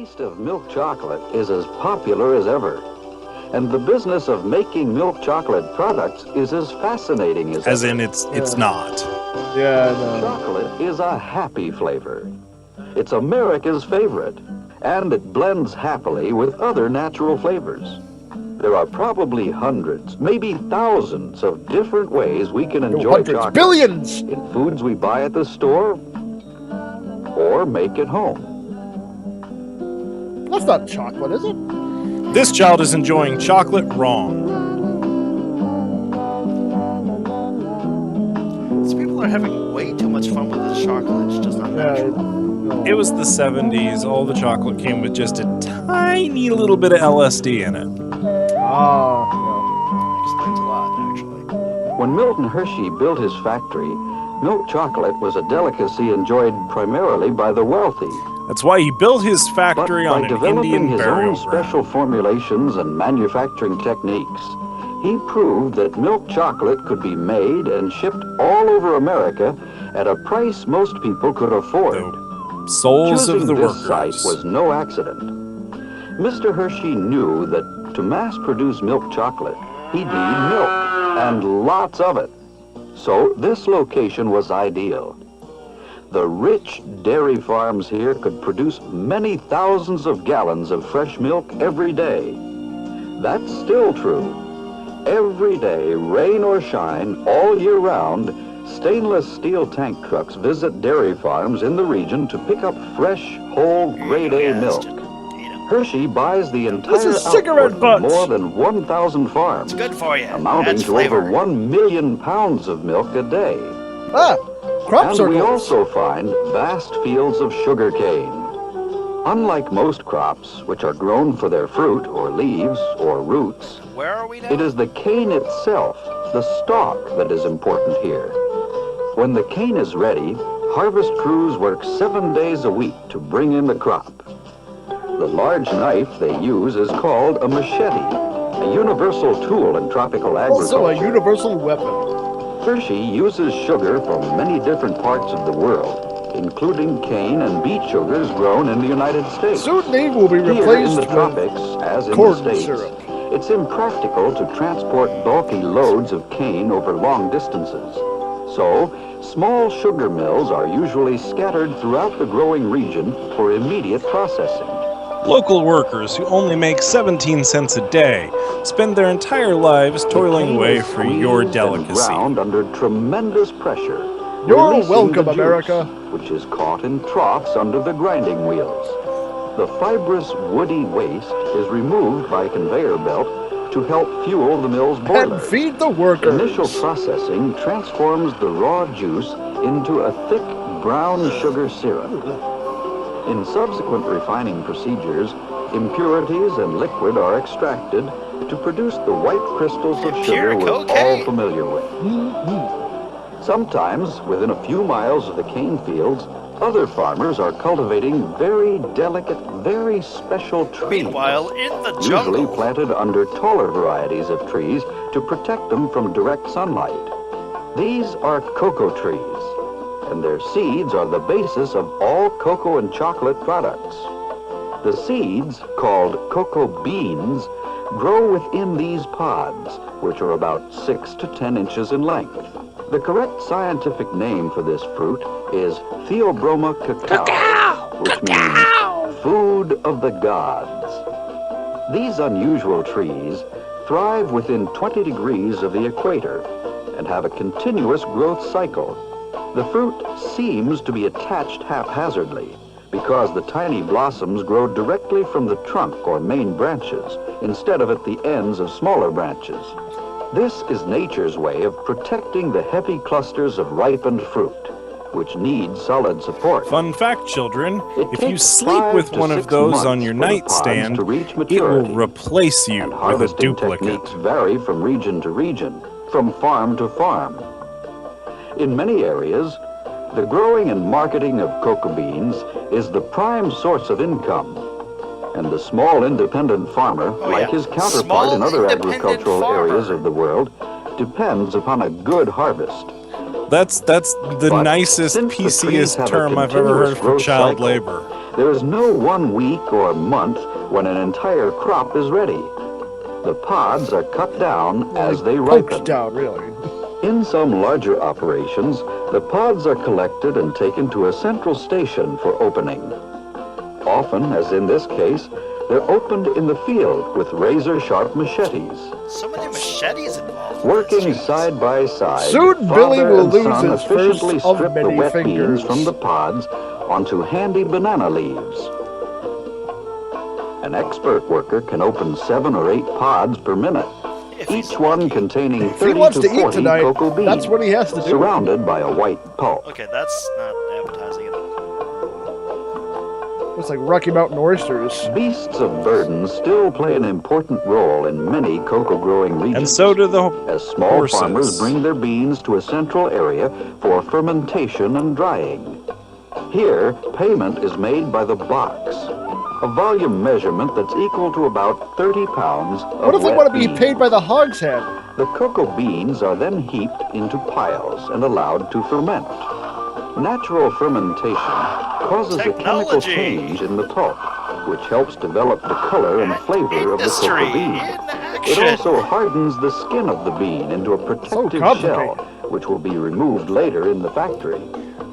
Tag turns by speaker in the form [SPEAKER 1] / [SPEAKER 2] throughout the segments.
[SPEAKER 1] taste of milk chocolate is as popular as ever. And the business of making milk chocolate products is as fascinating as
[SPEAKER 2] As
[SPEAKER 1] ever.
[SPEAKER 2] in, it's not.
[SPEAKER 3] Yeah, no.
[SPEAKER 1] Chocolate is a happy flavor. It's America's favorite, and it blends happily with other natural flavors. There are probably hundreds, maybe thousands of different ways we can enjoy
[SPEAKER 3] Hundreds,
[SPEAKER 1] chocolate.
[SPEAKER 3] billions!
[SPEAKER 1] In foods we buy at the store or make at home.
[SPEAKER 3] That's not chocolate, is it?
[SPEAKER 2] This child is enjoying chocolate wrong.
[SPEAKER 4] These people are having way too much fun with this chocolate. It's just not natural.
[SPEAKER 3] No.
[SPEAKER 2] It was the 70s. All the chocolate came with just a tiny little bit of LSD in it.
[SPEAKER 3] Ah,
[SPEAKER 4] Explains a lot, actually.
[SPEAKER 1] When Milton Hershey built his factory, milk chocolate was a delicacy enjoyed primarily by the wealthy.
[SPEAKER 2] That's why he built his
[SPEAKER 1] But
[SPEAKER 2] factory
[SPEAKER 1] by
[SPEAKER 2] on an
[SPEAKER 1] developing
[SPEAKER 2] Indian
[SPEAKER 1] his
[SPEAKER 2] burial
[SPEAKER 1] own special
[SPEAKER 2] ground.
[SPEAKER 1] formulations and manufacturing techniques, he proved that milk chocolate could be made and shipped all over America at a price most people could afford.
[SPEAKER 2] The souls
[SPEAKER 1] Choosing
[SPEAKER 2] of the
[SPEAKER 1] this
[SPEAKER 2] workers.
[SPEAKER 1] site was no accident. Mr. Hershey knew that to mass-produce milk chocolate, he'd need milk, and lots of it. So this location was ideal. The rich dairy farms here could produce many thousands of gallons of fresh milk every day. That's still true. Every day, rain or shine, all year round, stainless steel tank trucks visit dairy farms in the region to pick up fresh, whole, grade A milk. Hershey buys the entire
[SPEAKER 3] is cigarette
[SPEAKER 1] output
[SPEAKER 3] butts.
[SPEAKER 1] of more than 1,000 farms,
[SPEAKER 4] It's good for you.
[SPEAKER 1] amounting
[SPEAKER 4] Adds
[SPEAKER 1] to
[SPEAKER 4] flavor.
[SPEAKER 1] over 1 million pounds of milk a day.
[SPEAKER 3] Ah, crop
[SPEAKER 1] And
[SPEAKER 3] circles.
[SPEAKER 1] we also find vast fields of sugar cane. Unlike most crops, which are grown for their fruit or leaves or roots,
[SPEAKER 4] Where are we now?
[SPEAKER 1] it is the cane itself, the stalk, that is important here. When the cane is ready, harvest crews work 7 days a week to bring in the crop. The large knife they use is called a machete, a universal tool in tropical agriculture.
[SPEAKER 3] Also a universal weapon.
[SPEAKER 1] Hershey uses sugar from many different parts of the world, including cane and beet sugars grown in the United States.
[SPEAKER 3] Soon they will be
[SPEAKER 1] Here in
[SPEAKER 3] replaced
[SPEAKER 1] the
[SPEAKER 3] with
[SPEAKER 1] tropics, as in the
[SPEAKER 3] corn
[SPEAKER 1] States,
[SPEAKER 3] syrup.
[SPEAKER 1] it's impractical to transport bulky loads of cane over long distances. So, small sugar mills are usually scattered throughout the growing region for immediate processing.
[SPEAKER 2] Local workers who only make 17 cents a day spend their entire lives toiling
[SPEAKER 1] Cane
[SPEAKER 2] away
[SPEAKER 1] is
[SPEAKER 2] for your
[SPEAKER 1] squeezed and
[SPEAKER 2] delicacy.
[SPEAKER 1] ground under tremendous pressure.
[SPEAKER 3] You're
[SPEAKER 1] releasing
[SPEAKER 3] welcome,
[SPEAKER 1] the juice,
[SPEAKER 3] America.
[SPEAKER 1] which is caught in troughs under the grinding wheels. The fibrous woody waste is removed by conveyor belt to help fuel the mill's boiler.
[SPEAKER 3] And feed the workers.
[SPEAKER 1] Initial processing transforms the raw juice into a thick brown sugar syrup. In subsequent refining procedures, impurities and liquid are extracted to produce the white crystals of sugar
[SPEAKER 4] Pure
[SPEAKER 1] we're all
[SPEAKER 4] cocaine.
[SPEAKER 1] familiar with. Sometimes, within a few miles of the cane fields, other farmers are cultivating very delicate, very special trees.
[SPEAKER 4] Meanwhile, in the
[SPEAKER 1] Usually
[SPEAKER 4] jungle.
[SPEAKER 1] planted under taller varieties of trees to protect them from direct sunlight. These are cocoa trees, and their seeds are the basis of all cocoa and chocolate products. The seeds, called cocoa beans, grow within these pods, which are about 6 to 10 inches in length. The correct scientific name for this fruit is Theobroma cacao, which means food of the gods. These unusual trees thrive within 20 degrees of the equator and have a continuous growth cycle. The fruit seems to be attached haphazardly because the tiny blossoms grow directly from the trunk or main branches instead of at the ends of smaller branches. This is nature's way of protecting the heavy clusters of ripened fruit, which need solid support.
[SPEAKER 2] Fun fact, children,
[SPEAKER 1] It
[SPEAKER 2] if you
[SPEAKER 1] takes
[SPEAKER 2] sleep
[SPEAKER 1] 5
[SPEAKER 2] with
[SPEAKER 1] to
[SPEAKER 2] one of
[SPEAKER 1] 6
[SPEAKER 2] those
[SPEAKER 1] months
[SPEAKER 2] on your
[SPEAKER 1] for the pods
[SPEAKER 2] nightstand,
[SPEAKER 1] to reach
[SPEAKER 2] it will
[SPEAKER 1] maturity,
[SPEAKER 2] replace you
[SPEAKER 1] and
[SPEAKER 2] with a
[SPEAKER 1] harvesting
[SPEAKER 2] duplicate.
[SPEAKER 1] techniques vary from region to region, from farm to farm. In many areas, the growing and marketing of cocoa beans is the prime source of income. And the small independent farmer, like his counterpart in other agricultural areas of the world, depends upon a good harvest.
[SPEAKER 2] That's the
[SPEAKER 1] But
[SPEAKER 2] nicest,
[SPEAKER 1] since the trees
[SPEAKER 2] PCest
[SPEAKER 1] have a
[SPEAKER 2] term I've ever
[SPEAKER 1] continuous
[SPEAKER 2] heard for
[SPEAKER 1] growth
[SPEAKER 2] child
[SPEAKER 1] cycle,
[SPEAKER 2] labor.
[SPEAKER 1] There is no 1 week or month when an entire crop is ready. The pods are cut down as they ripen.
[SPEAKER 3] Poked down, really.
[SPEAKER 1] In some larger operations, the pods are collected and taken to a central station for opening. Often, as in this case, they're opened in the field with razor-sharp machetes.
[SPEAKER 4] So many machetes involved.
[SPEAKER 1] Working
[SPEAKER 4] Jeez.
[SPEAKER 1] side by side,
[SPEAKER 3] Soon Billy
[SPEAKER 1] father
[SPEAKER 3] will
[SPEAKER 1] and
[SPEAKER 3] lose
[SPEAKER 1] son
[SPEAKER 3] his
[SPEAKER 1] efficiently
[SPEAKER 3] first of
[SPEAKER 1] strip the
[SPEAKER 3] many
[SPEAKER 1] wet
[SPEAKER 3] fingers.
[SPEAKER 1] beans from the pods onto handy banana leaves. An expert worker can open 7 or 8 pods per minute,
[SPEAKER 4] If he's
[SPEAKER 1] each one
[SPEAKER 4] lucky.
[SPEAKER 1] containing
[SPEAKER 3] If he
[SPEAKER 1] 30
[SPEAKER 3] wants
[SPEAKER 1] to
[SPEAKER 3] to eat
[SPEAKER 1] 40
[SPEAKER 3] tonight,
[SPEAKER 1] cocoa beans,
[SPEAKER 3] that's what he has to do.
[SPEAKER 1] surrounded by a white pulp.
[SPEAKER 4] Okay, that's not appetizing at all.
[SPEAKER 3] It's like Rocky Mountain oysters.
[SPEAKER 1] Beasts of burden still play an important role in many cocoa growing regions.
[SPEAKER 2] And so do the
[SPEAKER 1] as small
[SPEAKER 2] horses.
[SPEAKER 1] farmers bring their beans to a central area for fermentation and drying. Here, payment is made by the box, a volume measurement that's equal to about 30 pounds of
[SPEAKER 3] What if they
[SPEAKER 1] wet
[SPEAKER 3] want to be
[SPEAKER 1] beans.
[SPEAKER 3] paid by the hogshead?
[SPEAKER 1] The cocoa beans are then heaped into piles and allowed to ferment. Natural fermentation causes a chemical
[SPEAKER 4] Technology.
[SPEAKER 1] change in the pulp, which helps develop the color and flavor of the
[SPEAKER 4] Industry
[SPEAKER 1] cocoa bean.
[SPEAKER 4] in
[SPEAKER 1] It
[SPEAKER 4] action.
[SPEAKER 1] also hardens the skin of the bean into a protective shell,
[SPEAKER 3] complicated.
[SPEAKER 1] which will be removed later in the factory.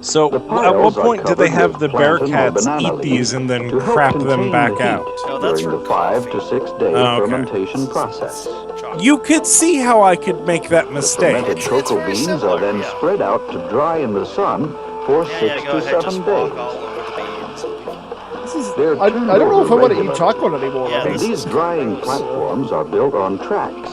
[SPEAKER 2] So,
[SPEAKER 1] The
[SPEAKER 2] at what
[SPEAKER 1] piles are
[SPEAKER 2] point do they
[SPEAKER 1] covered
[SPEAKER 2] have
[SPEAKER 1] with
[SPEAKER 2] the
[SPEAKER 1] plantain or
[SPEAKER 2] Bearcats
[SPEAKER 1] banana
[SPEAKER 2] eat these
[SPEAKER 1] leaves
[SPEAKER 2] and then
[SPEAKER 1] to help
[SPEAKER 2] crap
[SPEAKER 1] contain
[SPEAKER 2] them back
[SPEAKER 1] the
[SPEAKER 2] out?
[SPEAKER 1] heat
[SPEAKER 4] No, that's
[SPEAKER 1] during
[SPEAKER 4] for
[SPEAKER 1] the 5
[SPEAKER 4] coffee.
[SPEAKER 1] to 6 day
[SPEAKER 2] Oh, okay.
[SPEAKER 1] fermentation process.
[SPEAKER 4] Chocolate.
[SPEAKER 2] You could see how I could make that
[SPEAKER 1] The
[SPEAKER 2] mistake.
[SPEAKER 1] fermented
[SPEAKER 4] It's
[SPEAKER 1] cocoa
[SPEAKER 4] very
[SPEAKER 1] beans
[SPEAKER 4] similar,
[SPEAKER 1] are then
[SPEAKER 4] yeah.
[SPEAKER 1] spread out to dry in the sun for
[SPEAKER 4] Yeah,
[SPEAKER 1] 6
[SPEAKER 4] go
[SPEAKER 1] to
[SPEAKER 4] ahead,
[SPEAKER 1] 7
[SPEAKER 4] just
[SPEAKER 1] days.
[SPEAKER 4] walk all over the beans.
[SPEAKER 1] They're
[SPEAKER 3] I
[SPEAKER 1] turned
[SPEAKER 3] don't know if I
[SPEAKER 1] over
[SPEAKER 3] want to eat
[SPEAKER 1] regularly.
[SPEAKER 3] chocolate anymore.
[SPEAKER 4] Yeah,
[SPEAKER 1] And
[SPEAKER 4] this
[SPEAKER 1] these
[SPEAKER 4] is
[SPEAKER 1] drying
[SPEAKER 4] gross.
[SPEAKER 1] platforms are built on tracks,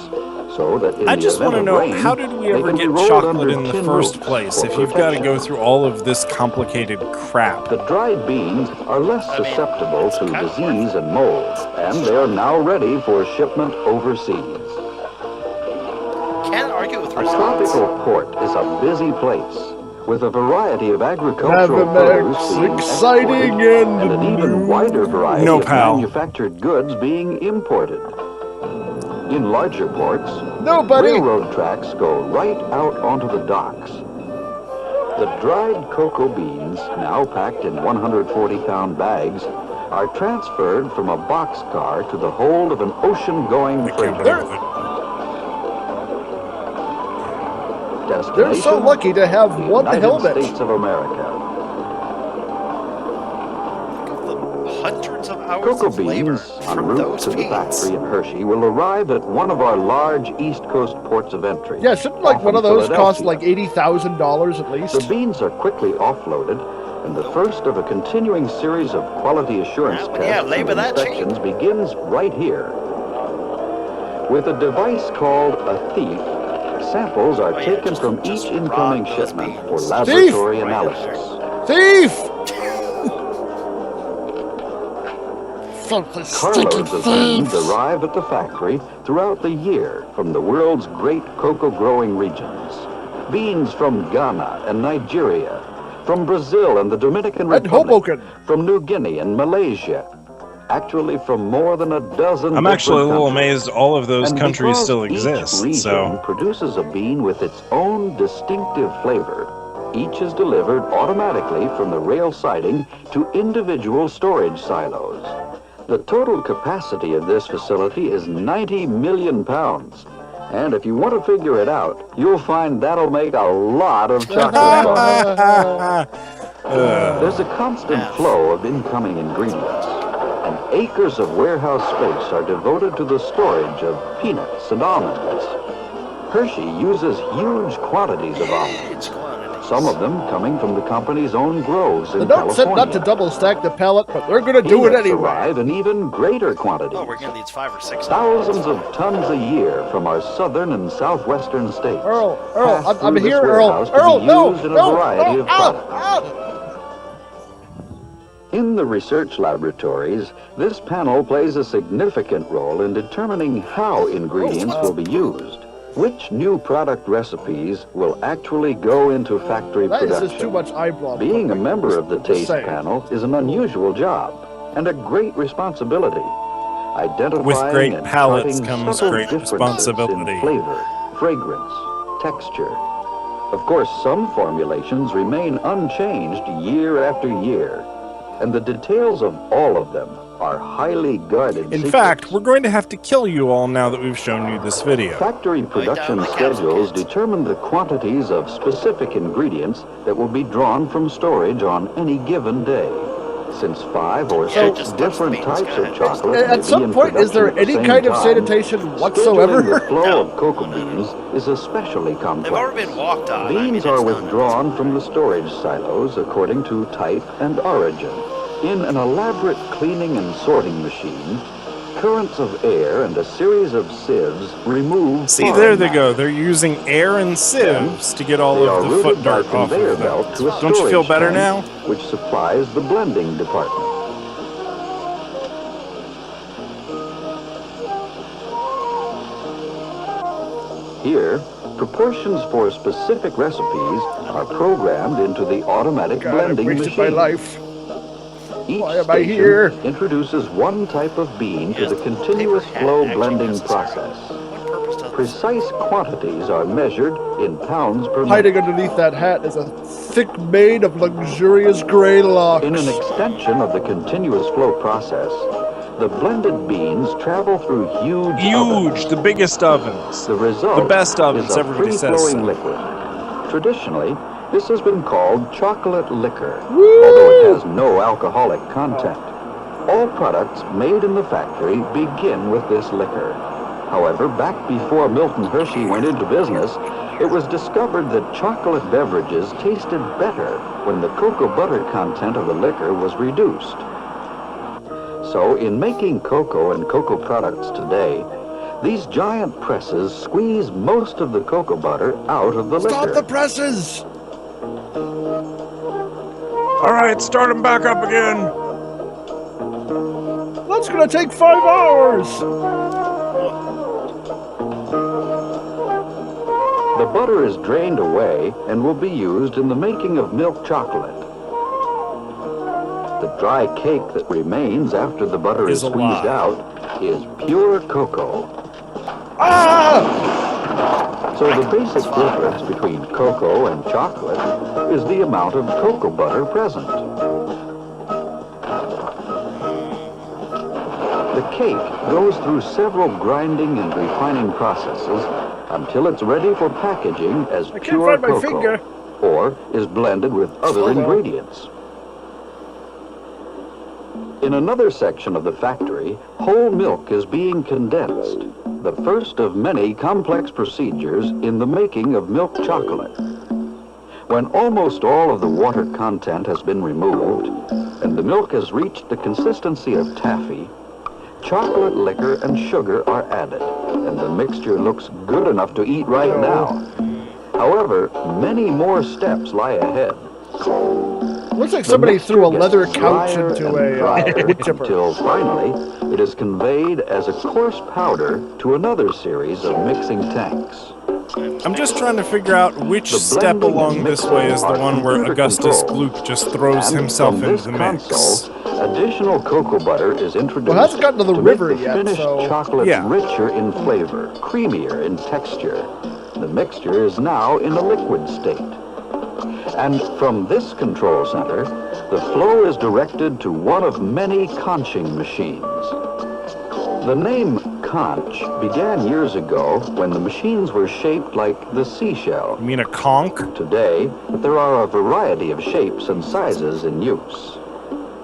[SPEAKER 1] so that in
[SPEAKER 2] I
[SPEAKER 1] the
[SPEAKER 2] just
[SPEAKER 1] event
[SPEAKER 2] want to
[SPEAKER 1] of
[SPEAKER 2] know,
[SPEAKER 1] rain,
[SPEAKER 2] how did we
[SPEAKER 1] they
[SPEAKER 2] ever
[SPEAKER 1] can be
[SPEAKER 2] get
[SPEAKER 1] rolled
[SPEAKER 2] chocolate
[SPEAKER 1] under
[SPEAKER 2] in the
[SPEAKER 1] tin
[SPEAKER 2] first
[SPEAKER 1] roofs
[SPEAKER 2] place
[SPEAKER 1] for
[SPEAKER 2] if you've got to
[SPEAKER 1] protection.
[SPEAKER 2] go through all of this complicated crap?
[SPEAKER 1] The dried beans are less
[SPEAKER 4] I mean,
[SPEAKER 1] susceptible
[SPEAKER 4] it's
[SPEAKER 1] to
[SPEAKER 4] kind of
[SPEAKER 1] disease and mold, and they are now ready for shipment overseas.
[SPEAKER 4] Can't argue with
[SPEAKER 1] A
[SPEAKER 4] results.
[SPEAKER 1] tropical port is a busy place, with a variety of agricultural produce
[SPEAKER 3] Never
[SPEAKER 1] being
[SPEAKER 3] makes exciting
[SPEAKER 1] exported,
[SPEAKER 3] and
[SPEAKER 1] and an even wider variety
[SPEAKER 2] No,
[SPEAKER 1] of
[SPEAKER 2] pal.
[SPEAKER 1] manufactured goods being imported. In larger ports,
[SPEAKER 3] No, buddy.
[SPEAKER 1] railroad tracks go right out onto the docks. The dried cocoa beans, now packed in 140-pound bags, are transferred from a boxcar to the hold of an ocean-going
[SPEAKER 2] I can't
[SPEAKER 1] freighter.
[SPEAKER 2] believe it.
[SPEAKER 3] They're so
[SPEAKER 1] Destination,
[SPEAKER 3] lucky to have
[SPEAKER 1] the
[SPEAKER 3] one
[SPEAKER 1] United
[SPEAKER 3] helmet.
[SPEAKER 1] States of America.
[SPEAKER 4] The hundreds of hours
[SPEAKER 1] Cocoa
[SPEAKER 4] of labor
[SPEAKER 1] beans en
[SPEAKER 4] from
[SPEAKER 1] route
[SPEAKER 4] those
[SPEAKER 1] to the
[SPEAKER 4] beans.
[SPEAKER 1] factory in Hershey will arrive at one of our large East Coast ports of entry.
[SPEAKER 3] Yeah, shouldn't like one of
[SPEAKER 1] often
[SPEAKER 3] those cost
[SPEAKER 1] Philadelphia.
[SPEAKER 3] like $80,000 at least?
[SPEAKER 1] The beans are quickly offloaded, and the first of a continuing series of quality assurance
[SPEAKER 4] Well, yeah,
[SPEAKER 1] tests
[SPEAKER 4] labor
[SPEAKER 1] and
[SPEAKER 4] that cheap.
[SPEAKER 1] inspections begins right here. With a device called a thief, samples are
[SPEAKER 4] Oh, yeah,
[SPEAKER 1] taken
[SPEAKER 4] just-
[SPEAKER 1] from
[SPEAKER 4] just
[SPEAKER 1] each incoming
[SPEAKER 4] rot those
[SPEAKER 1] shipment
[SPEAKER 4] beans.
[SPEAKER 1] for
[SPEAKER 4] Thief!
[SPEAKER 1] laboratory
[SPEAKER 4] Right up
[SPEAKER 1] analysis.
[SPEAKER 3] Thief!
[SPEAKER 1] Carloads of beans arrive at the factory throughout the year from the world's great cocoa growing regions. Beans from Ghana and Nigeria, from Brazil and the Dominican
[SPEAKER 3] And
[SPEAKER 1] Republic,
[SPEAKER 3] Hoboken.
[SPEAKER 1] from New Guinea and Malaysia. Actually, from more than a dozen
[SPEAKER 2] I'm actually a
[SPEAKER 1] different
[SPEAKER 2] little
[SPEAKER 1] countries.
[SPEAKER 2] amazed all of those
[SPEAKER 1] And
[SPEAKER 2] countries
[SPEAKER 1] because
[SPEAKER 2] still
[SPEAKER 1] each
[SPEAKER 2] exist.
[SPEAKER 1] region
[SPEAKER 2] So,
[SPEAKER 1] produces a bean with its own distinctive flavor, each is delivered automatically from the rail siding to individual storage silos. The total capacity of this facility is 90 million pounds. And if you want to figure it out, you'll find that'll make a lot of chocolate bars. There's a constant flow of incoming ingredients, and acres of warehouse space are devoted to the storage of peanuts and almonds. Hershey uses huge quantities of almonds,
[SPEAKER 4] Huge quantities.
[SPEAKER 1] some of them coming from the company's own groves in
[SPEAKER 3] The note said
[SPEAKER 1] California.
[SPEAKER 3] not to double stack the pallet, but they're gonna do it
[SPEAKER 1] Peanuts
[SPEAKER 3] anyway.
[SPEAKER 1] arrive in even greater quantities.
[SPEAKER 4] Oh, we're gonna need 5 or 6.
[SPEAKER 1] Thousands of tons a year from our southern and southwestern states.
[SPEAKER 3] Earl,
[SPEAKER 1] pass
[SPEAKER 3] I'm
[SPEAKER 1] through this
[SPEAKER 3] here, Earl.
[SPEAKER 1] warehouse to
[SPEAKER 3] Earl,
[SPEAKER 1] be
[SPEAKER 3] no,
[SPEAKER 1] used in a
[SPEAKER 3] no,
[SPEAKER 1] variety
[SPEAKER 3] no,
[SPEAKER 1] of
[SPEAKER 3] ow,
[SPEAKER 1] products.
[SPEAKER 3] ow.
[SPEAKER 1] In the research laboratories, this panel plays a significant role in determining how ingredients will be used. Which new product recipes will actually go into factory
[SPEAKER 3] That is
[SPEAKER 1] production?
[SPEAKER 3] just too much eyebrow.
[SPEAKER 1] Being a member of the
[SPEAKER 3] Just
[SPEAKER 1] taste
[SPEAKER 3] saying.
[SPEAKER 1] panel is an unusual job and a great responsibility. Identifying
[SPEAKER 2] With great
[SPEAKER 1] and
[SPEAKER 2] palates
[SPEAKER 1] charting
[SPEAKER 2] comes
[SPEAKER 1] subtle
[SPEAKER 2] great
[SPEAKER 1] differences
[SPEAKER 2] responsibility.
[SPEAKER 1] in flavor, fragrance, texture. Of course, some formulations remain unchanged year after year. and the details of all of them are highly guarded
[SPEAKER 2] In
[SPEAKER 1] secrets.
[SPEAKER 2] fact, we're going to have to kill you all now that we've shown you this video.
[SPEAKER 1] Factory production schedules determine the quantities of specific ingredients that will be drawn from storage on any given day. Since 5 or 6 different types of chocolate may
[SPEAKER 3] At
[SPEAKER 1] be
[SPEAKER 3] some
[SPEAKER 1] in
[SPEAKER 3] point, is there
[SPEAKER 1] production at the
[SPEAKER 3] any
[SPEAKER 1] same
[SPEAKER 3] kind of
[SPEAKER 1] time,
[SPEAKER 3] sanitation
[SPEAKER 1] scheduling
[SPEAKER 3] whatsoever?
[SPEAKER 1] the flow of cocoa beans is especially complex.
[SPEAKER 4] They've already been walked on.
[SPEAKER 1] Beans are withdrawn from the storage silos according to type and origin. In an elaborate cleaning and sorting machine, currents of air and a series of sieves remove
[SPEAKER 2] See, there
[SPEAKER 1] foreign
[SPEAKER 2] they go.
[SPEAKER 1] matter.
[SPEAKER 2] They're using air and sieves to get all
[SPEAKER 1] They
[SPEAKER 2] of
[SPEAKER 1] are
[SPEAKER 2] the foot
[SPEAKER 1] routed by
[SPEAKER 2] dirt off
[SPEAKER 1] conveyor
[SPEAKER 2] of them.
[SPEAKER 1] belt to a
[SPEAKER 2] Don't you feel
[SPEAKER 1] storage
[SPEAKER 2] better
[SPEAKER 1] tank,
[SPEAKER 2] now?
[SPEAKER 1] which supplies the blending department. Here, proportions for specific recipes are programmed into the automatic
[SPEAKER 3] God, I've
[SPEAKER 1] blending
[SPEAKER 3] wasted
[SPEAKER 1] machine.
[SPEAKER 3] my life.
[SPEAKER 1] Each
[SPEAKER 3] Why am I
[SPEAKER 1] station
[SPEAKER 3] here?
[SPEAKER 1] introduces one type of bean to
[SPEAKER 4] Yes,
[SPEAKER 1] the
[SPEAKER 4] the
[SPEAKER 1] continuous
[SPEAKER 4] paper hat
[SPEAKER 1] flow
[SPEAKER 4] actually
[SPEAKER 1] blending
[SPEAKER 4] necessary.
[SPEAKER 1] process.
[SPEAKER 4] What purpose does
[SPEAKER 1] Precise quantities are measured in pounds per
[SPEAKER 3] Hiding
[SPEAKER 1] minute.
[SPEAKER 3] underneath that hat is a thick mane of luxurious gray locks.
[SPEAKER 1] In an extension of the continuous flow process, the blended beans travel through huge ovens.
[SPEAKER 2] Huge, the biggest ovens.
[SPEAKER 1] The result
[SPEAKER 2] The best ovens,
[SPEAKER 1] is a
[SPEAKER 2] everybody says
[SPEAKER 1] free-flowing
[SPEAKER 2] so.
[SPEAKER 1] liquid. Traditionally, this has been called chocolate liquor, although it has no alcoholic content. All products made in the factory begin with this liquor. However, back before Milton Hershey went into business, it was discovered that chocolate beverages tasted better when the cocoa butter content of the liquor was reduced. So, in making cocoa and cocoa products today, these giant presses squeeze most of the cocoa butter out of the
[SPEAKER 3] Stop
[SPEAKER 1] liquor.
[SPEAKER 3] the presses!
[SPEAKER 2] All right, start them back up again.
[SPEAKER 3] That's gonna take 5 hours!
[SPEAKER 1] The butter is drained away and will be used in the making of milk chocolate. The dry cake that remains after the butter is
[SPEAKER 2] Is a
[SPEAKER 1] squeezed
[SPEAKER 2] lie.
[SPEAKER 1] out is pure cocoa.
[SPEAKER 3] Ah!
[SPEAKER 1] So the basic difference between cocoa and chocolate is the amount of cocoa butter present. The cake goes through several grinding and refining processes until it's ready for packaging as
[SPEAKER 3] I can't
[SPEAKER 1] pure
[SPEAKER 3] find my
[SPEAKER 1] cocoa,
[SPEAKER 3] finger.
[SPEAKER 1] or is blended with other
[SPEAKER 3] Oh, well.
[SPEAKER 1] ingredients. In another section of the factory, whole milk is being condensed, the first of many complex procedures in the making of milk chocolate. When almost all of the water content has been removed, and the milk has reached the consistency of taffy, chocolate liquor and sugar are added, and the mixture looks good enough to eat right now. However, many more steps lie ahead.
[SPEAKER 3] Looks like
[SPEAKER 1] The
[SPEAKER 3] somebody
[SPEAKER 1] mixture
[SPEAKER 3] threw a
[SPEAKER 1] gets
[SPEAKER 3] leather couch
[SPEAKER 1] drier
[SPEAKER 3] into
[SPEAKER 1] and
[SPEAKER 3] a
[SPEAKER 1] drier
[SPEAKER 3] wood chipper.
[SPEAKER 1] until finally it is conveyed as a coarse powder to another series of mixing tanks.
[SPEAKER 2] I'm just trying to figure out which
[SPEAKER 1] The
[SPEAKER 2] step
[SPEAKER 1] blending
[SPEAKER 2] along
[SPEAKER 1] and
[SPEAKER 2] this
[SPEAKER 1] mixing
[SPEAKER 2] way is the
[SPEAKER 1] are
[SPEAKER 2] one where
[SPEAKER 1] computer
[SPEAKER 2] Augustus
[SPEAKER 1] controlled.
[SPEAKER 2] Gloop just throws
[SPEAKER 1] And
[SPEAKER 2] himself
[SPEAKER 1] from
[SPEAKER 2] into
[SPEAKER 1] this
[SPEAKER 2] the mix.
[SPEAKER 1] console, additional cocoa butter is introduced
[SPEAKER 3] Well, it hasn't gotten to the
[SPEAKER 1] to
[SPEAKER 3] river
[SPEAKER 1] make the
[SPEAKER 3] yet,
[SPEAKER 1] finished
[SPEAKER 3] so-
[SPEAKER 1] chocolate
[SPEAKER 2] Yeah.
[SPEAKER 1] richer in flavor, creamier in texture. The mixture is now in a liquid state. And from this control center, the flow is directed to one of many conching machines. The name conch began years ago when the machines were shaped like the seashell.
[SPEAKER 2] You mean a conch?
[SPEAKER 1] Today, there are a variety of shapes and sizes in use.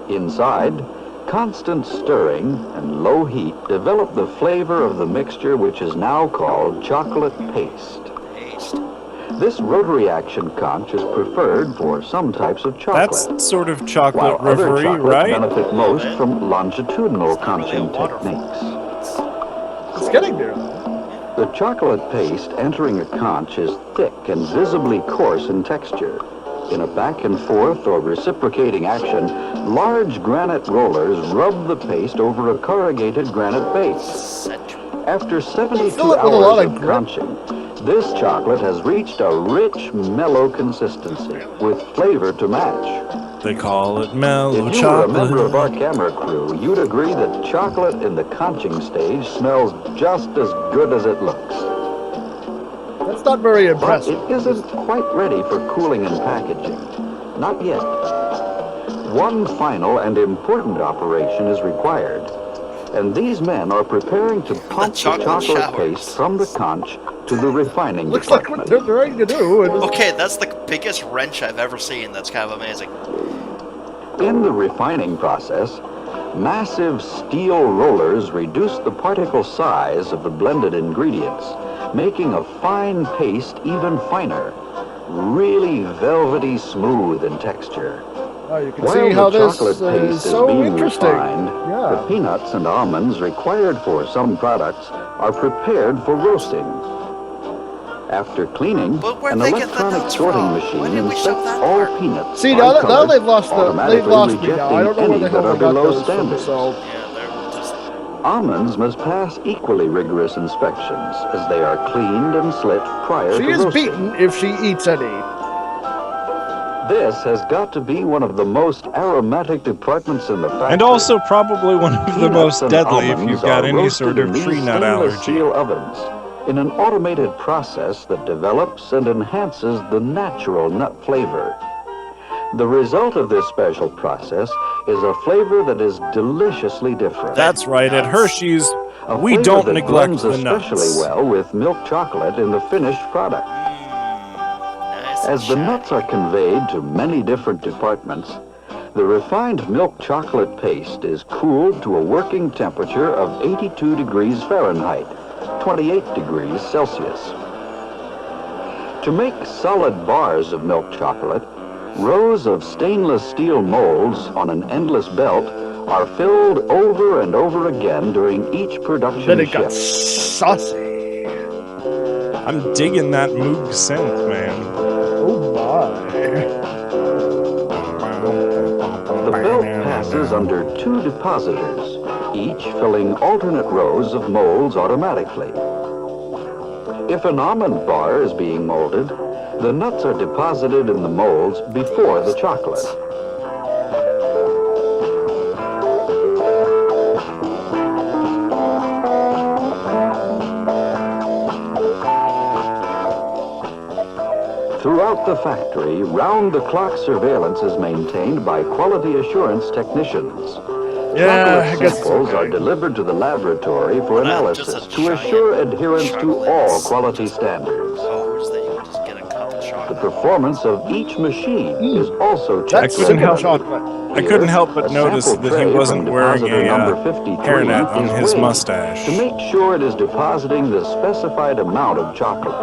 [SPEAKER 1] Inside, constant stirring and low heat develop the flavor of the mixture, which is now called chocolate paste.
[SPEAKER 4] Paste.
[SPEAKER 1] This rotary action conch is preferred for some types of chocolate,
[SPEAKER 2] That's sort of chocolate
[SPEAKER 1] while other
[SPEAKER 2] reverie,
[SPEAKER 1] chocolates
[SPEAKER 2] right?
[SPEAKER 1] benefit most from longitudinal
[SPEAKER 4] It's not really a
[SPEAKER 1] conching
[SPEAKER 4] waterfall.
[SPEAKER 1] techniques.
[SPEAKER 3] It's getting there, though.
[SPEAKER 1] The chocolate paste entering a conch is thick and visibly coarse in texture. In a back and forth or reciprocating action, large granite rollers rub the paste over a corrugated granite base.
[SPEAKER 4] Set.
[SPEAKER 1] After 72
[SPEAKER 3] Fill it with a lot
[SPEAKER 1] hours
[SPEAKER 3] of
[SPEAKER 1] of
[SPEAKER 3] grit.
[SPEAKER 1] conching, this chocolate has reached a rich, mellow consistency with flavor to match.
[SPEAKER 2] They call it mellow
[SPEAKER 1] If you were a member of our
[SPEAKER 2] chocolate.
[SPEAKER 1] camera crew, you'd agree that chocolate in the conching stage smells just as good as it looks.
[SPEAKER 3] That's not very
[SPEAKER 1] But
[SPEAKER 3] impressive.
[SPEAKER 1] it isn't quite ready for cooling and packaging. Not yet. one final and important operation is required. And these men are preparing to pump the chocolate paste from the conch to the refining
[SPEAKER 3] Looks like
[SPEAKER 1] department.
[SPEAKER 3] what they're ready to do.
[SPEAKER 4] Okay, that's the biggest wrench I've ever seen. That's kind of amazing.
[SPEAKER 1] In the refining process, massive steel rollers reduce the particle size of the blended ingredients, making a fine paste even finer, really velvety smooth in texture.
[SPEAKER 3] You can
[SPEAKER 1] While
[SPEAKER 3] see how
[SPEAKER 1] the
[SPEAKER 3] this
[SPEAKER 1] chocolate paste
[SPEAKER 3] is so
[SPEAKER 1] being
[SPEAKER 3] interesting.
[SPEAKER 1] refined, the peanuts and almonds required for some products are prepared for roasting. After cleaning,
[SPEAKER 4] But where'd
[SPEAKER 1] an
[SPEAKER 4] they get the
[SPEAKER 1] electronic
[SPEAKER 4] nuts
[SPEAKER 1] sorting
[SPEAKER 4] from? Why
[SPEAKER 1] machine
[SPEAKER 4] didn't we shove
[SPEAKER 1] inspects
[SPEAKER 4] that
[SPEAKER 1] all
[SPEAKER 4] part?
[SPEAKER 1] peanuts.
[SPEAKER 3] See, now they've lost me now. I don't know where the hell they got those from. So
[SPEAKER 4] Yeah, they're just...
[SPEAKER 1] almonds must pass equally rigorous inspections as they are cleaned and slit prior
[SPEAKER 3] she
[SPEAKER 1] to
[SPEAKER 3] is
[SPEAKER 1] roasting.
[SPEAKER 3] beaten if she eats any.
[SPEAKER 1] This has got to be one of the most aromatic departments in the factory.
[SPEAKER 2] And also probably one of the most
[SPEAKER 1] Peanuts and
[SPEAKER 2] deadly if
[SPEAKER 1] almonds
[SPEAKER 2] you've got
[SPEAKER 1] are
[SPEAKER 2] any
[SPEAKER 1] roasted
[SPEAKER 2] sort of
[SPEAKER 1] in these
[SPEAKER 2] tree nut
[SPEAKER 1] stainless
[SPEAKER 2] allergy.
[SPEAKER 1] steel ovens in an automated process that develops and enhances the natural nut flavor. The result of this special process is a flavor that is deliciously different.
[SPEAKER 2] That's right, at Hershey's,
[SPEAKER 1] A
[SPEAKER 2] we
[SPEAKER 1] flavor
[SPEAKER 2] don't
[SPEAKER 1] that
[SPEAKER 2] neglect
[SPEAKER 1] blends
[SPEAKER 2] the
[SPEAKER 1] especially
[SPEAKER 2] nuts.
[SPEAKER 1] well with milk chocolate in the finished product.
[SPEAKER 4] Nice
[SPEAKER 1] As the nuts are conveyed to many different departments, the refined milk chocolate paste is cooled to a working temperature of 82 degrees Fahrenheit, 28 degrees Celsius. To make solid bars of milk chocolate, rows of stainless steel molds on an endless belt are filled over and over again during each production
[SPEAKER 3] Then it got
[SPEAKER 1] shift.
[SPEAKER 3] saucy.
[SPEAKER 2] I'm digging that Moog synth, man.
[SPEAKER 3] Oh my.
[SPEAKER 1] The belt passes under two depositors, each filling alternate rows of molds automatically. If an almond bar is being molded, the nuts are deposited in the molds before the chocolate. Throughout the factory, round-the-clock surveillance is maintained by quality assurance technicians.
[SPEAKER 3] Yeah, I
[SPEAKER 1] Chocolate
[SPEAKER 3] guess it's
[SPEAKER 1] samples
[SPEAKER 3] okay.
[SPEAKER 1] are delivered to the laboratory for analysis
[SPEAKER 4] just a
[SPEAKER 1] to
[SPEAKER 4] giant
[SPEAKER 1] assure adherence to
[SPEAKER 4] chocolate
[SPEAKER 1] all quality standards.
[SPEAKER 4] hose that you just get a cup of
[SPEAKER 1] The
[SPEAKER 4] chocolate.
[SPEAKER 1] performance of each machine is also checked.
[SPEAKER 3] That's
[SPEAKER 2] couldn't help-
[SPEAKER 3] chocolate.
[SPEAKER 2] I couldn't help but
[SPEAKER 1] Here, a
[SPEAKER 2] notice
[SPEAKER 1] sample
[SPEAKER 2] that he
[SPEAKER 1] tray
[SPEAKER 2] wasn't
[SPEAKER 1] from
[SPEAKER 2] wearing
[SPEAKER 1] depositor
[SPEAKER 2] a
[SPEAKER 1] number 53
[SPEAKER 2] hairnet on
[SPEAKER 1] is
[SPEAKER 2] his
[SPEAKER 1] weighed
[SPEAKER 2] mustache.
[SPEAKER 1] to make sure it is depositing the specified amount of chocolate.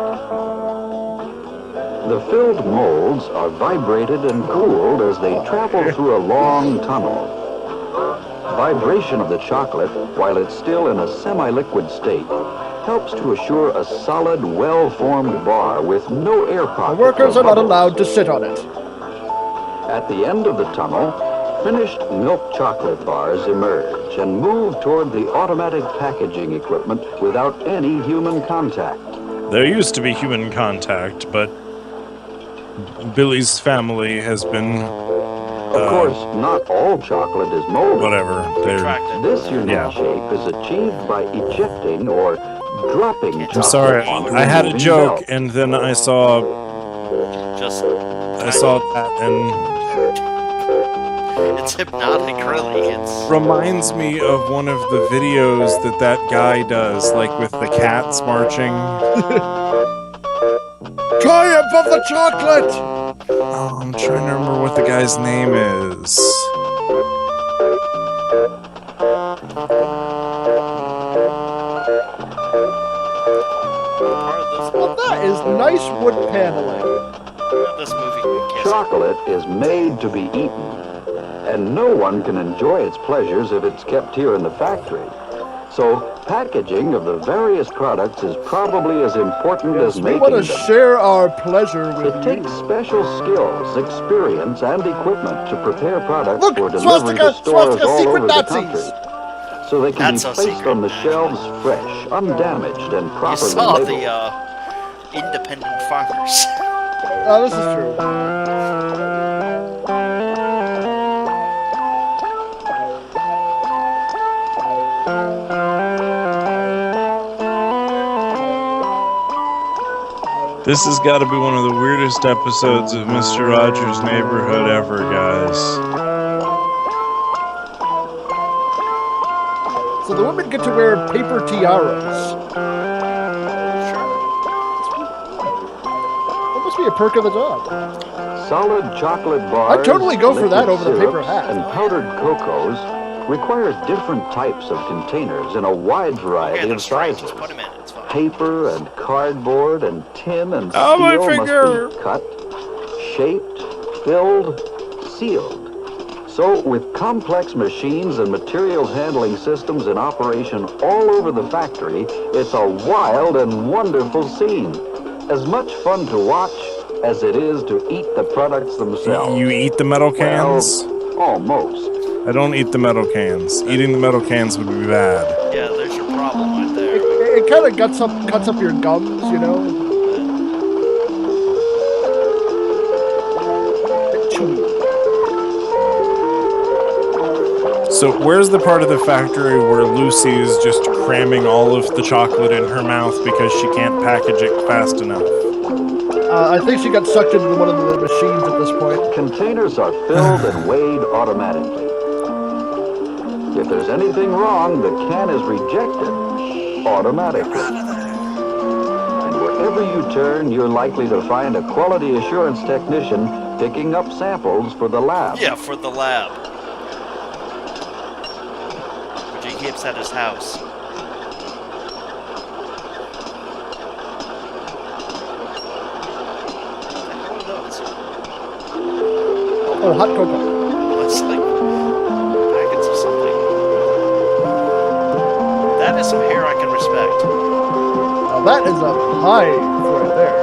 [SPEAKER 1] The filled molds are vibrated and cooled as they travel through a long tunnel. Vibration of the chocolate, while it's still in a semi-liquid state, helps to assure a solid, well-formed bar with no air
[SPEAKER 3] The
[SPEAKER 1] pockets.
[SPEAKER 3] workers
[SPEAKER 1] or
[SPEAKER 3] are not
[SPEAKER 1] bubbles.
[SPEAKER 3] allowed to sit on it.
[SPEAKER 1] At the end of the tunnel, finished milk chocolate bars emerge and move toward the automatic packaging equipment without any human contact.
[SPEAKER 2] There used to be human contact, but Billy's family has been,
[SPEAKER 1] Of course, not all chocolate is molded.
[SPEAKER 2] whatever. They're,
[SPEAKER 4] Contracted.
[SPEAKER 1] This unique
[SPEAKER 2] Yeah.
[SPEAKER 1] shape is achieved by ejecting or dropping chocolate.
[SPEAKER 2] I'm sorry,
[SPEAKER 1] on the
[SPEAKER 2] I had a
[SPEAKER 1] moving
[SPEAKER 2] joke,
[SPEAKER 1] belt.
[SPEAKER 2] and then I saw
[SPEAKER 4] Just...
[SPEAKER 2] that, and
[SPEAKER 4] It's hypnotic, really. It's...
[SPEAKER 2] reminds me of one of the videos that guy does, like with the cats marching.
[SPEAKER 3] Triumph of the chocolate!
[SPEAKER 2] Oh, I'm trying to remember what the guy's name is.
[SPEAKER 3] Well, that is nice wood paneling.
[SPEAKER 4] This movie...
[SPEAKER 1] Chocolate is made to be eaten, and no one can enjoy its pleasures if it's kept here in the factory. So, packaging of the various products is probably as important as
[SPEAKER 3] We
[SPEAKER 1] making
[SPEAKER 3] want to
[SPEAKER 1] them.
[SPEAKER 3] share our pleasure with
[SPEAKER 1] It
[SPEAKER 3] you.
[SPEAKER 1] takes special skills, experience, and equipment to prepare products
[SPEAKER 3] Look,
[SPEAKER 1] for delivery to
[SPEAKER 3] swastika,
[SPEAKER 1] stores
[SPEAKER 3] swastika,
[SPEAKER 1] all
[SPEAKER 3] secret
[SPEAKER 1] over the
[SPEAKER 3] Nazis.
[SPEAKER 1] country, so they can
[SPEAKER 4] That's
[SPEAKER 1] be
[SPEAKER 4] a
[SPEAKER 1] placed
[SPEAKER 4] secret.
[SPEAKER 1] on the shelves fresh, undamaged, and
[SPEAKER 4] You
[SPEAKER 1] properly
[SPEAKER 4] saw
[SPEAKER 1] labeled.
[SPEAKER 4] the, independent farmers.
[SPEAKER 3] Oh, this is true.
[SPEAKER 2] This has got to be one of the weirdest episodes of Mr. Rogers' Neighborhood ever, guys.
[SPEAKER 3] women get to wear paper tiaras. That must be a perk of the job.
[SPEAKER 1] Solid chocolate bars,
[SPEAKER 3] I'd totally go for that
[SPEAKER 1] liquid
[SPEAKER 3] over the paper
[SPEAKER 1] syrups,
[SPEAKER 3] hat.
[SPEAKER 1] and powdered cocos require different types of containers in a wide variety
[SPEAKER 4] Okay,
[SPEAKER 1] of
[SPEAKER 4] that's right.
[SPEAKER 1] sizes.
[SPEAKER 4] Just put them in. It's fine.
[SPEAKER 1] Paper and cardboard and tin and
[SPEAKER 2] Oh, my
[SPEAKER 1] steel
[SPEAKER 2] finger!
[SPEAKER 1] must be cut, shaped, filled, sealed. So, with complex machines and materials handling systems in operation all over the factory, it's a wild and wonderful scene. As much fun to watch as it is to eat the products themselves.
[SPEAKER 2] You eat the metal cans?
[SPEAKER 1] Well, almost.
[SPEAKER 2] I don't eat the metal cans. Eating the metal cans would be bad.
[SPEAKER 4] Yeah, there's your problem right there.
[SPEAKER 3] It kind of cuts up your gums, you know.
[SPEAKER 2] So where's the part of the factory where Lucy's just cramming all of the chocolate in her mouth because she can't package it fast enough?
[SPEAKER 3] I think she got sucked into one of the machines at this point.
[SPEAKER 1] Containers are filled and weighed automatically. If there's anything wrong, the can is rejected automatically. And wherever you turn, you're likely to find a quality assurance technician picking up samples for the lab.
[SPEAKER 4] Yeah, for the lab. Which he keeps at his house. What are those?
[SPEAKER 3] Oh, hot cocoa.
[SPEAKER 4] Looks like packets of something. That is some hair I can respect.
[SPEAKER 3] Now that is a hive right there.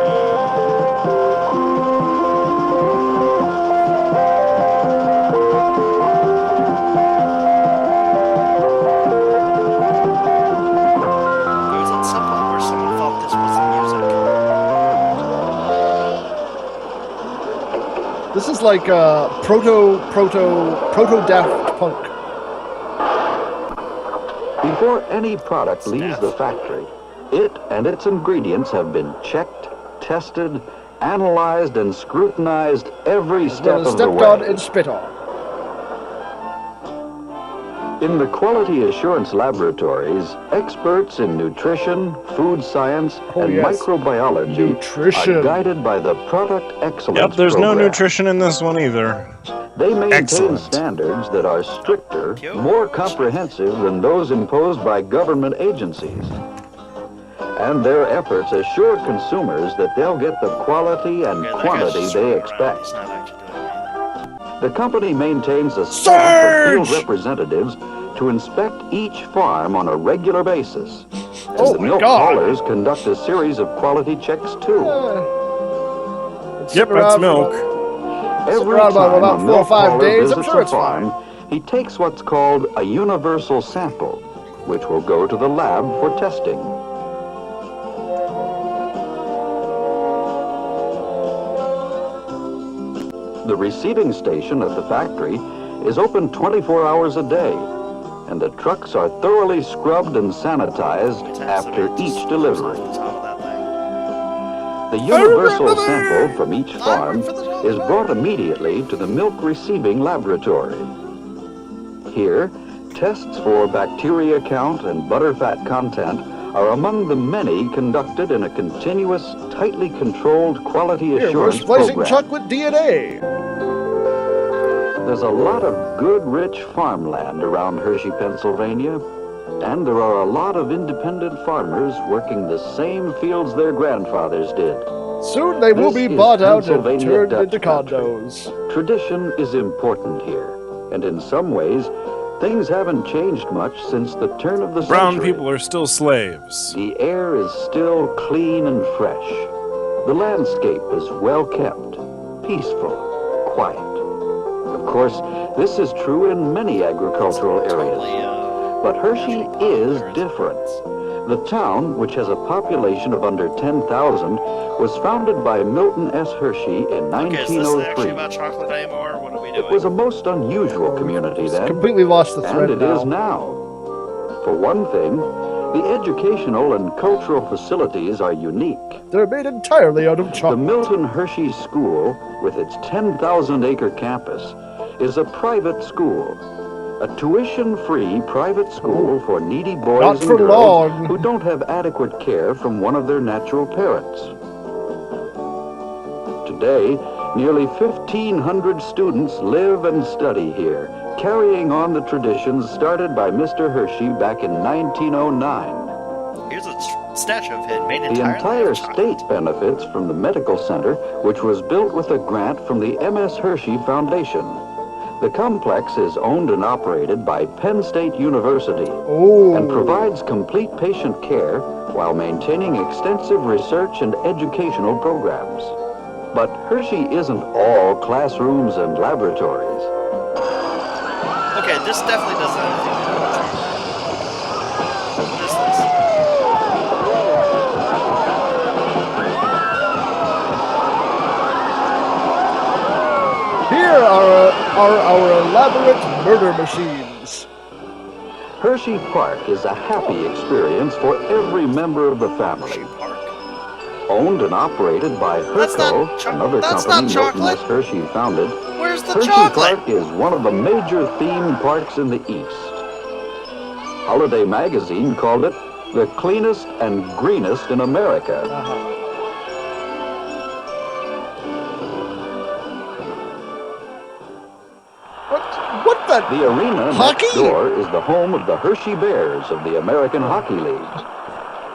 [SPEAKER 4] There was at some point where someone thought this was music.
[SPEAKER 3] This is like proto Daft Punk.
[SPEAKER 1] Before any product leaves the factory, it and its ingredients have been checked, tested, analyzed, and scrutinized every step of the
[SPEAKER 3] Stepped on
[SPEAKER 1] way.
[SPEAKER 3] and spit on.
[SPEAKER 1] In the quality assurance laboratories, experts in nutrition, food science, and
[SPEAKER 3] yes.
[SPEAKER 1] microbiology
[SPEAKER 3] Nutrition.
[SPEAKER 1] are guided by the product excellence
[SPEAKER 2] Yep, there's no
[SPEAKER 1] program.
[SPEAKER 2] nutrition in this one either.
[SPEAKER 1] They maintain
[SPEAKER 2] Excellent.
[SPEAKER 1] standards that are stricter, more comprehensive than those imposed by government agencies. And their efforts assure consumers that they'll get the quality and
[SPEAKER 4] Okay, that guy's
[SPEAKER 1] quantity
[SPEAKER 4] just
[SPEAKER 1] they
[SPEAKER 4] running around.
[SPEAKER 1] expect.
[SPEAKER 4] He's not actually doing anything.
[SPEAKER 1] The company maintains a staff of field
[SPEAKER 2] Surge!
[SPEAKER 1] representatives to inspect each farm on a regular basis. And
[SPEAKER 3] Oh
[SPEAKER 1] the
[SPEAKER 3] my
[SPEAKER 1] milk
[SPEAKER 3] God.
[SPEAKER 1] haulers conduct a series of quality checks too.
[SPEAKER 2] Yep, that's milk.
[SPEAKER 1] Every
[SPEAKER 3] around about
[SPEAKER 1] time a
[SPEAKER 3] 4 or
[SPEAKER 1] milk
[SPEAKER 3] 5
[SPEAKER 1] hauler
[SPEAKER 3] days, I'm
[SPEAKER 1] visits
[SPEAKER 3] sure
[SPEAKER 1] a
[SPEAKER 3] it's
[SPEAKER 1] farm, he takes what's called a universal sample, which will go to the lab for testing. The receiving station at the factory is open 24 hours a day, and the trucks are thoroughly scrubbed and sanitized after each delivery. The universal sample from each farm is brought immediately to the milk receiving laboratory. Here, tests for bacteria count and butterfat content are among the many conducted in a continuous, tightly controlled quality
[SPEAKER 3] Here, we're
[SPEAKER 1] assurance
[SPEAKER 3] splicing
[SPEAKER 1] program.
[SPEAKER 3] chocolate DNA.
[SPEAKER 1] There's a lot of good, rich farmland around Hershey, Pennsylvania, and there are a lot of independent farmers working the same fields their grandfathers did.
[SPEAKER 3] Soon they will
[SPEAKER 1] This
[SPEAKER 3] be
[SPEAKER 1] is
[SPEAKER 3] bought out and
[SPEAKER 1] Pennsylvania
[SPEAKER 3] turned
[SPEAKER 1] Dutch
[SPEAKER 3] into
[SPEAKER 1] country.
[SPEAKER 3] condos.
[SPEAKER 1] Tradition is important here, and in some ways, things haven't changed much since the turn of the
[SPEAKER 2] Brown
[SPEAKER 1] century.
[SPEAKER 2] people are still slaves.
[SPEAKER 1] The air is still clean and fresh. The landscape is well kept, peaceful, quiet. Of course, this is true in many agricultural areas. But Hershey is different. The town, which has a population of under 10,000, was founded by Milton S. Hershey in
[SPEAKER 4] Okay, is this actually
[SPEAKER 1] 1903.
[SPEAKER 4] about chocolate anymore? What are we doing?
[SPEAKER 1] It was a most unusual community then,
[SPEAKER 3] Completely lost the thread
[SPEAKER 1] and it
[SPEAKER 3] now.
[SPEAKER 1] is now. For one thing, the educational and cultural facilities are unique.
[SPEAKER 3] They're made entirely out of
[SPEAKER 1] The
[SPEAKER 3] chocolate.
[SPEAKER 1] Milton Hershey School, with its 10,000-acre campus, is a private school. a tuition-free private school for needy boys
[SPEAKER 3] Not
[SPEAKER 1] and
[SPEAKER 3] for
[SPEAKER 1] girls
[SPEAKER 3] long.
[SPEAKER 1] who don't have adequate care from one of their natural parents. Today, nearly 1,500 students live and study here, carrying on the traditions started by Mr. Hershey back in 1909.
[SPEAKER 4] Here's a statue of him made
[SPEAKER 1] The
[SPEAKER 4] entirely
[SPEAKER 1] entire
[SPEAKER 4] of chocolate.
[SPEAKER 1] state benefits from the medical center, which was built with a grant from the M.S. Hershey Foundation. The complex is owned and operated by Penn State University and provides complete patient care while maintaining extensive research and educational programs. But Hershey isn't all classrooms and laboratories.
[SPEAKER 4] Okay, this definitely doesn't have anything to do with it. What is this?
[SPEAKER 3] Here are our elaborate murder machines.
[SPEAKER 1] Hershey Park is a happy experience for every member of the family.
[SPEAKER 4] Hershey Park.
[SPEAKER 1] Owned and operated by
[SPEAKER 4] That's not
[SPEAKER 1] Herco, another
[SPEAKER 4] that's
[SPEAKER 1] company
[SPEAKER 4] not
[SPEAKER 1] Milton S.
[SPEAKER 4] chocolate.
[SPEAKER 1] Hershey founded.
[SPEAKER 4] Where's the
[SPEAKER 1] Hershey
[SPEAKER 4] chocolate?
[SPEAKER 1] Park is one of the major theme parks in the East. Holiday magazine called it the cleanest and greenest in America.
[SPEAKER 3] What the?
[SPEAKER 1] The arena
[SPEAKER 3] Hockey?
[SPEAKER 1] next door is the home of the Hershey Bears of the American Hockey League.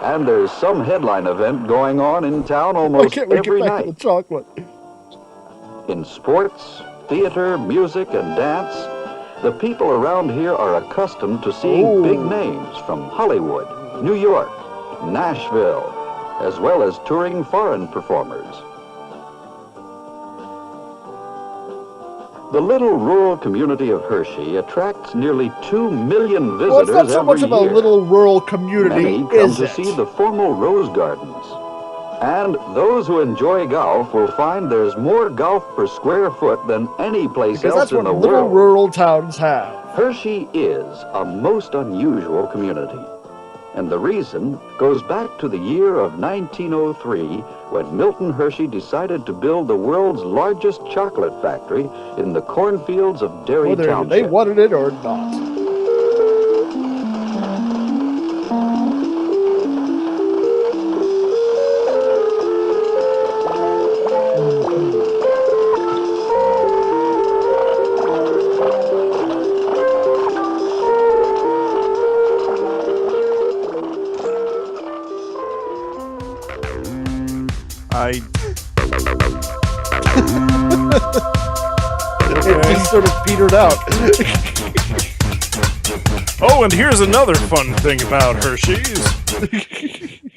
[SPEAKER 1] And there's some headline event going on in town
[SPEAKER 3] Why
[SPEAKER 1] almost
[SPEAKER 3] can't we
[SPEAKER 1] every
[SPEAKER 3] get back to
[SPEAKER 1] night.
[SPEAKER 3] the chocolate?
[SPEAKER 1] In sports, theater, music, and dance, the people around here are accustomed to seeing big names from Hollywood, New York, Nashville, as well as touring foreign performers. The little rural community of Hershey attracts nearly 2 million
[SPEAKER 3] Well, it's
[SPEAKER 1] visitors
[SPEAKER 3] not so
[SPEAKER 1] every
[SPEAKER 3] much of a
[SPEAKER 1] year.
[SPEAKER 3] little rural community,
[SPEAKER 1] Many come
[SPEAKER 3] is
[SPEAKER 1] to
[SPEAKER 3] it?
[SPEAKER 1] see the formal rose gardens. And those who enjoy golf will find there's more golf per square foot than any place
[SPEAKER 3] Because
[SPEAKER 1] else
[SPEAKER 3] that's
[SPEAKER 1] in
[SPEAKER 3] what
[SPEAKER 1] the
[SPEAKER 3] little
[SPEAKER 1] world.
[SPEAKER 3] rural towns have.
[SPEAKER 1] Hershey is a most unusual community. And the reason goes back to the year of 1903 when Milton Hershey decided to build the world's largest chocolate factory in the cornfields of Derry
[SPEAKER 3] Whether
[SPEAKER 1] Township.
[SPEAKER 3] they wanted it or not. It just sort of petered out.
[SPEAKER 2] Oh, and here's another fun thing about Hershey's.